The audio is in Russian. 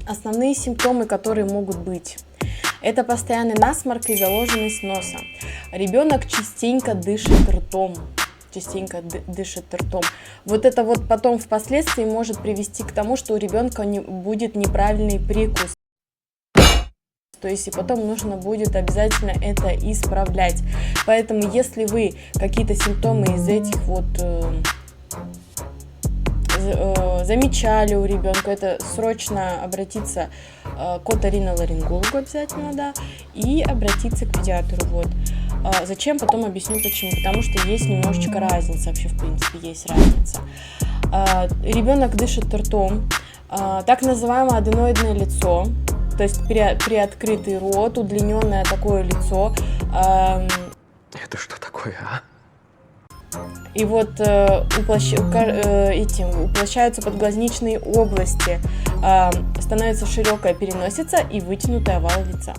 Основные симптомы, которые могут быть. Это постоянный насморк и заложенность носа. Ребенок частенько дышит ртом. Вот это вот потом впоследствии может привести к тому, что у ребенка будет неправильный прикус. То есть и потом нужно будет обязательно это исправлять. Поэтому если вы какие-то симптомы из этих вот замечали у ребенка, это срочно обратиться к оториноларингологу обязательно, да, и обратиться к педиатру. Вот. Зачем, потом объясню почему. Потому что есть немножечко разница, вообще в принципе есть разница. Ребенок дышит ртом, так называемое аденоидное лицо, то есть приоткрытый рот, удлиненное такое лицо. Это что такое, а? И вот уплощаются подглазничные области, становится широкая переносица и вытянутый овал лица.